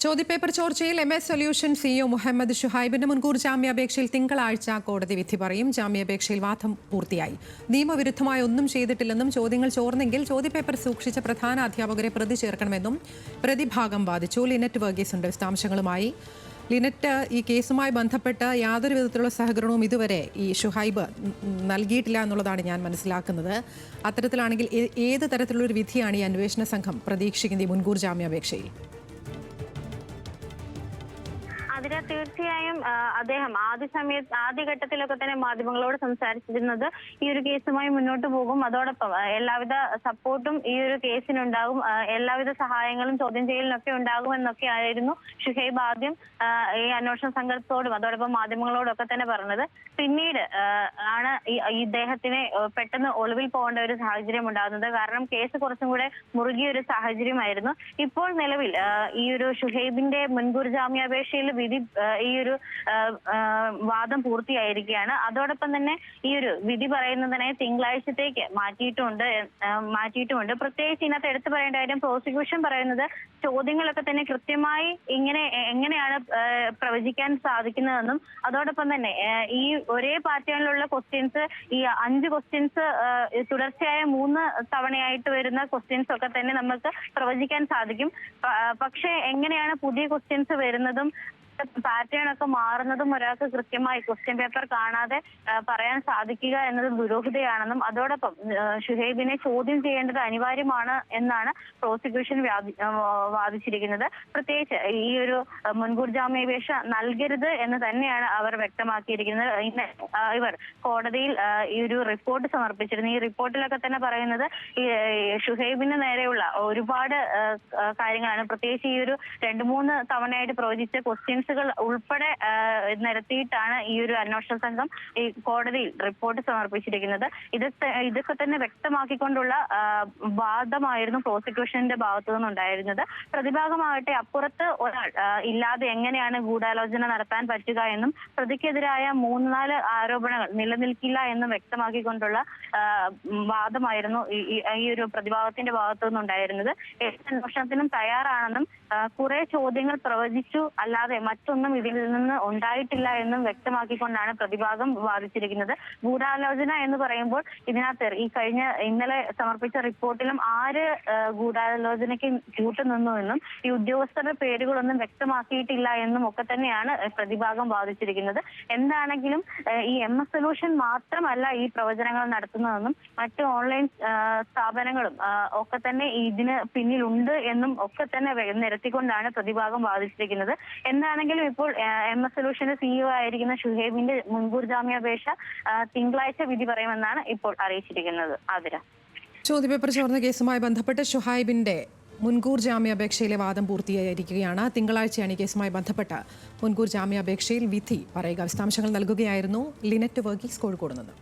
ചോദ്യപേപ്പർ ചോർച്ചയിൽ MS solution CEO Muhammad ഷുഹൈബിന്റെ മുൻകൂർ ജാമ്യാപേക്ഷയിൽ തിങ്കളാഴ്ച കോടതി വിധി പറയും. ജാമ്യാപേക്ഷയിൽ വാദം പൂർത്തിയായി. നിയമവിരുദ്ധമായി ഒന്നും ചെയ്തിട്ടില്ലെന്നും ചോദ്യങ്ങൾ ചോർന്നെങ്കിൽ ചോദ്യപേപ്പർ സൂക്ഷിച്ച പ്രധാന അധ്യാപകരെ പ്രതി ചേർക്കണമെന്നും പ്രതിഭാഗം വാദിച്ചു. ലിനറ്റ് വർഗീസ് ഉണ്ട് വിശദാംശങ്ങളുമായി. ലിനറ്റ്, ഈ കേസുമായി ബന്ധപ്പെട്ട് യാതൊരു വിധത്തിലുള്ള സഹകരണവും ഇതുവരെ ഈ ഷുഹൈബ് നൽകിയിട്ടില്ല എന്നുള്ളതാണ് ഞാൻ മനസ്സിലാക്കുന്നത്. അത്തരത്തിലാണെങ്കിൽ ഏത് തരത്തിലുള്ളൊരു വിധിയാണ് ഈ അന്വേഷണ സംഘം പ്രതീക്ഷിക്കുന്നത് ഈ മുൻകൂർ ജാമ്യാപേക്ഷയിൽ? അതിന് തീർച്ചയായും അദ്ദേഹം ആദ്യഘട്ടത്തിലൊക്കെ തന്നെ മാധ്യമങ്ങളോട് സംസാരിച്ചിരുന്നത് ഈ ഒരു കേസുമായി മുന്നോട്ട് പോകും, അതോടൊപ്പം എല്ലാവിധ സപ്പോർട്ടും ഈ ഒരു കേസിനുണ്ടാകും, എല്ലാവിധ സഹായങ്ങളും ചോദ്യം ചെയ്യലിനൊക്കെ ഉണ്ടാകുമെന്നൊക്കെ ആയിരുന്നു ഷുഹൈബ് ആദ്യം ഈ അന്വേഷണ സംഘത്തോടും അതോടൊപ്പം മാധ്യമങ്ങളോടൊക്കെ തന്നെ പറഞ്ഞത്. പിന്നീട് ആണ് ഇദ്ദേഹത്തിനെ പെട്ടെന്ന് ഒളിവിൽ പോകേണ്ട ഒരു സാഹചര്യം ഉണ്ടാകുന്നത്. കാരണം കേസ് കുറച്ചും കൂടെ മുറുകിയ ഒരു സാഹചര്യമായിരുന്നു. ഇപ്പോൾ നിലവിൽ ഈ ഒരു ഷുഹൈബിന്റെ മുൻകൂർ ജാമ്യാപേക്ഷയിൽ ഈ ഒരു വാദം പൂർത്തിയായിരിക്കുകയാണ്. അതോടൊപ്പം തന്നെ ഈ ഒരു വിധി പറയുന്നതിനായി തിങ്കളാഴ്ചത്തേക്ക് മാറ്റിയിട്ടുമുണ്ട്. പ്രത്യേകിച്ച് ഇതിനകത്ത് എടുത്തു പറയേണ്ട കാര്യം, പ്രോസിക്യൂഷൻ പറയുന്നത് ചോദ്യങ്ങളൊക്കെ തന്നെ കൃത്യമായി എങ്ങനെയാണ് പ്രവചിക്കാൻ സാധിക്കുന്നതെന്നും അതോടൊപ്പം തന്നെ ഈ ഒരേ പാറ്റേണിലുള്ള ക്വസ്റ്റ്യൻസ്, ഈ 5 ക്വസ്റ്റ്യൻസ് തുടർച്ചയായ 3 തവണയായിട്ട് വരുന്ന ക്വസ്റ്റ്യൻസ് ഒക്കെ തന്നെ നമുക്ക് പ്രവചിക്കാൻ സാധിക്കും. പക്ഷേ എങ്ങനെയാണ് പുതിയ ക്വസ്റ്റ്യൻസ് വരുന്നതും പാറ്റേൺ ഒക്കെ മാറുന്നതും ഒരാൾക്ക് കൃത്യമായി ക്വസ്റ്റ്യൻ പേപ്പർ കാണാതെ പറയാൻ സാധിക്കുക എന്നത് ദുരൂഹതയാണെന്നും അതോടൊപ്പം ഷുഹൈബിനെ ചോദ്യം ചെയ്യേണ്ടത് അനിവാര്യമാണ് എന്നാണ് പ്രോസിക്യൂഷൻ വാദിച്ചിരിക്കുന്നത്. പ്രത്യേകിച്ച് ഈ ഒരു മുൻകൂർ ജാമ്യാപേക്ഷ നൽകരുത് എന്ന് തന്നെയാണ് അവർ വ്യക്തമാക്കിയിരിക്കുന്നത്. ഇവർ കോടതിയിൽ ഈ ഒരു റിപ്പോർട്ട് സമർപ്പിച്ചിരുന്നു. ഈ റിപ്പോർട്ടിലൊക്കെ തന്നെ പറയുന്നത് ഈ ഷുഹൈബിന് നേരെയുള്ള ഒരുപാട് കാര്യങ്ങളാണ്. പ്രത്യേകിച്ച് ഈ ഒരു 2-3 തവണയായിട്ട് പ്രവചിച്ച ക്വസ്റ്റ്യൻസുകൾ ഉൾപ്പെടെ നിരത്തിയിട്ടാണ് ഈ ഒരു അന്വേഷണ സംഘം ഈ കോടതിയിൽ റിപ്പോർട്ട് സമർപ്പിച്ചിരിക്കുന്നത്. ഇതൊക്കെ തന്നെ വ്യക്തമാക്കിക്കൊണ്ടുള്ള വാദമായിരുന്നു പ്രോസിക്യൂഷന്റെ ഭാഗത്തു നിന്നുണ്ടായിരുന്നത്. പ്രതിഭാഗമാകട്ടെ അപ്പുറത്ത് ഒരാൾ ഇല്ലാതെ എങ്ങനെയാണ് ഗൂഢാലോചന നടത്താൻ പറ്റുക എന്നും പ്രതിക്കെതിരായ 3-4 ആരോപണങ്ങൾ നിലനിൽക്കില്ല എന്നും വ്യക്തമാക്കിക്കൊണ്ടുള്ള വാദമായിരുന്നു ഈ ഒരു പ്രതിഭാഗത്തിന്റെ ഭാഗത്തു നിന്നുണ്ടായിരുന്നത്. അന്വേഷണത്തിനും തയ്യാറാണെന്നും കുറെ ചോദ്യങ്ങൾ പ്രവചിച്ചു അല്ലാതെ മറ്റൊന്നും ഇതിൽ നിന്ന് ഉണ്ടായിട്ടില്ല എന്നും വ്യക്തമാക്കിക്കൊണ്ടാണ് പ്രതിഭാഗം വാദിച്ചിരിക്കുന്നത്. ഗൂഢാലോചന എന്ന് പറയുമ്പോൾ ഇതിനകത്ത് ഇന്നലെ സമർപ്പിച്ച റിപ്പോർട്ടിലും ആര് ഗൂഢാലോചനയ്ക്ക് കൂട്ടുനിന്നു എന്നും ഈ ഉദ്യോഗസ്ഥരുടെ പേരുകളൊന്നും വ്യക്തമാക്കിയിട്ടില്ല എന്നും ഒക്കെ തന്നെയാണ് പ്രതിഭാഗം വാദിച്ചിരിക്കുന്നത്. എന്താണെങ്കിലും ഈ MS സൊല്യൂഷൻ മാത്രമല്ല ഈ പ്രവചനങ്ങൾ നടത്തുന്നതെന്നും മറ്റ് ഓൺലൈൻ സ്ഥാപനങ്ങളും ഒക്കെ തന്നെ ഇതിന് പിന്നിലുണ്ട് എന്നും ഒക്കെ തന്നെ നിരത്തിക്കൊണ്ടാണ് പ്രതിഭാഗം വാദിച്ചിരിക്കുന്നത്. എന്താണെങ്കിലും ഇപ്പോൾ MS സൊല്യൂഷന്റെ CEO ആയിരിക്കുന്ന ഷുഹൈബിന്റെ മുൻകൂർ ജാമ്യാപേക്ഷ തിങ്കളാഴ്ച വിധി പറയുമെന്നാണ് ഇപ്പോൾ അറിയിച്ചിരിക്കുന്നത്. ആതിര, ചോദ്യപേപ്പർ ചോർന്ന കേസുമായി ബന്ധപ്പെട്ട് ഷുഹൈബിന്റെ മുൻകൂർ ജാമ്യാപേക്ഷയിലെ വാദം പൂർത്തിയായിരിക്കുകയാണ്. തിങ്കളാഴ്ചയാണ് ഈ കേസുമായി ബന്ധപ്പെട്ട് മുൻകൂർ ജാമ്യാപേക്ഷയിൽ വിധി പറയുക. വിശദാംശങ്ങൾ നൽകുകയായിരുന്നു ലിനറ്റ് വർഗീസ്, കോഴിക്കോട് നിന്ന്.